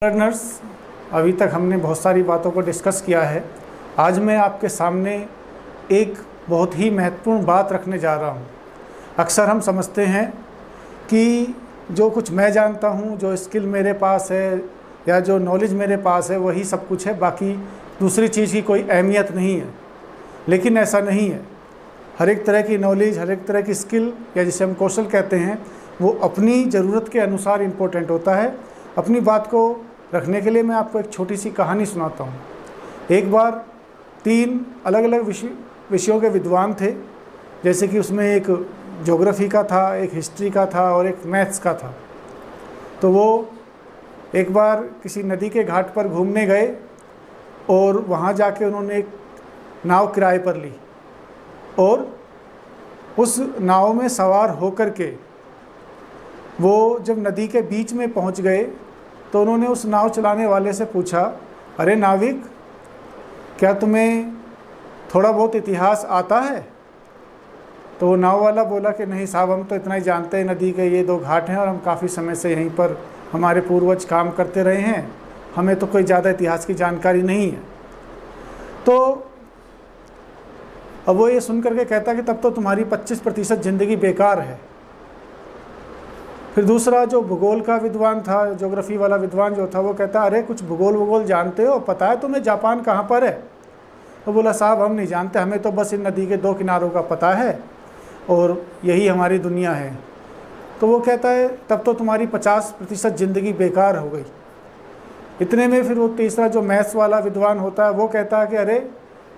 Learners, अभी तक हमने बहुत सारी बातों को डिस्कस किया है। आज मैं आपके सामने एक बहुत ही महत्वपूर्ण बात रखने जा रहा हूँ। अक्सर हम समझते हैं कि जो कुछ मैं जानता हूँ, जो स्किल मेरे पास है या जो नॉलेज मेरे पास है वही सब कुछ है, बाकी दूसरी चीज़ की कोई अहमियत नहीं है। लेकिन ऐसा नहीं है। हर एक तरह की नॉलेज, हर एक तरह की स्किल या जिसे हम कौशल कहते हैं, वो अपनी ज़रूरत के अनुसार इम्पोर्टेंट होता है। अपनी बात को रखने के लिए मैं आपको एक छोटी सी कहानी सुनाता हूँ। एक बार 3 अलग अलग विषयों के विद्वान थे, जैसे कि उसमें एक ज्योग्राफी का था, एक हिस्ट्री का था और एक मैथ्स का था। तो वो एक बार किसी नदी के घाट पर घूमने गए और वहाँ जाके उन्होंने एक नाव किराए पर ली और उस नाव में सवार होकर के वो जब नदी के बीच में पहुँच गए तो उन्होंने उस नाव चलाने वाले से पूछा, अरे नाविक, क्या तुम्हें थोड़ा बहुत इतिहास आता है? तो वो नाव वाला बोला कि नहीं साहब, हम तो इतना ही जानते हैं, नदी के ये 2 घाट हैं और हम काफ़ी समय से यहीं पर हमारे पूर्वज काम करते रहे हैं, हमें तो कोई ज़्यादा इतिहास की जानकारी नहीं है। तो अब वो ये सुन करके कहता कि तब तो तुम्हारी 25% ज़िंदगी बेकार है। फिर दूसरा जो भूगोल का विद्वान था, ज्योग्राफी वाला विद्वान जो था, वो कहता, अरे कुछ भूगोल जानते हो, पता है तुम्हें जापान कहाँ पर है? तो बोला, साहब हम नहीं जानते, हमें तो बस इन नदी के 2 किनारों का पता है और यही हमारी दुनिया है। तो वो कहता है तब तो तुम्हारी 50% ज़िंदगी बेकार हो गई। इतने में फिर वो तीसरा जो मैथ्स वाला विद्वान होता है वो कहता है कि अरे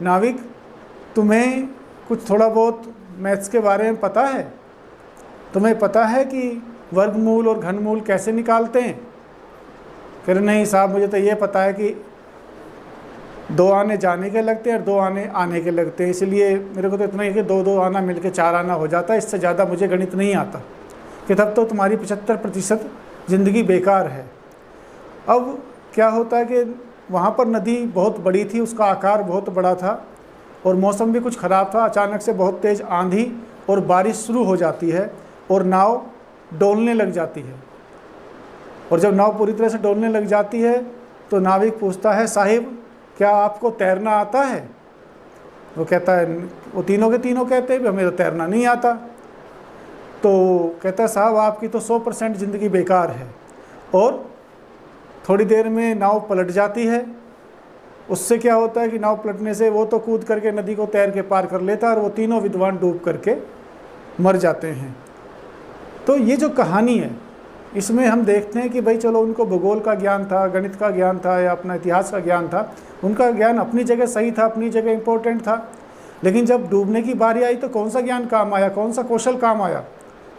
नाविक, तुम्हें कुछ थोड़ा बहुत मैथ्स के बारे में पता है? तुम्हें पता है कि वर्गमूल और घनमूल कैसे निकालते हैं? कह रहे नहीं साहब, मुझे तो ये पता है कि 2 आने जाने के लगते हैं और 2 आने आने के लगते हैं, इसलिए मेरे को तो इतना ही कि 2 आना मिलके 4 आना हो जाता है, इससे ज़्यादा मुझे गणित नहीं आता। कि तब तो तुम्हारी 75% ज़िंदगी बेकार है। अब क्या होता है कि वहाँ पर नदी बहुत बड़ी थी, उसका आकार बहुत बड़ा था और मौसम भी कुछ ख़राब था। अचानक से बहुत तेज़ आंधी और बारिश शुरू हो जाती है और नाव डोलने लग जाती है। और जब नाव पूरी तरह से डोलने लग जाती है तो नाविक पूछता है, साहिब क्या आपको तैरना आता है? वो कहता है, वो तीनों के तीनों कहते हैं हमें तो तैरना नहीं आता। तो कहता है, साहब आपकी तो 100% ज़िंदगी बेकार है। और थोड़ी देर में नाव पलट जाती है। उससे क्या होता है कि नाव पलटने से वो तो कूद करके नदी को तैर के पार कर लेता है और वो तीनों विद्वान डूब करके मर जाते हैं। तो ये जो कहानी है, इसमें हम देखते हैं कि भाई चलो, उनको भूगोल का ज्ञान था, गणित का ज्ञान था या अपना इतिहास का ज्ञान था, उनका ज्ञान अपनी जगह सही था, अपनी जगह इम्पोर्टेंट था। लेकिन जब डूबने की बारी आई तो कौन सा ज्ञान काम आया, कौन सा कौशल काम आया?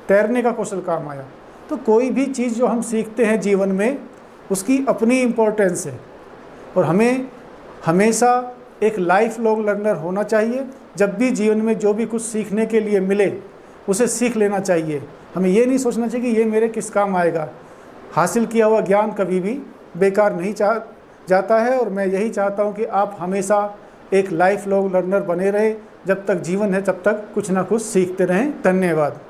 तैरने का कौशल काम आया। तो कोई भी चीज़ जो हम सीखते हैं जीवन में, उसकी अपनी इम्पोर्टेंस है और हमें हमेशा एक लाइफ लॉन्ग लर्नर होना चाहिए। जब भी जीवन में जो भी कुछ सीखने के लिए मिले उसे सीख लेना चाहिए। हमें ये नहीं सोचना चाहिए कि ये मेरे किस काम आएगा। हासिल किया हुआ ज्ञान कभी भी बेकार नहीं जाता है और मैं यही चाहता हूँ कि आप हमेशा एक लाइफ लॉन्ग लर्नर बने रहें। जब तक जीवन है तब तक कुछ ना कुछ सीखते रहें। धन्यवाद।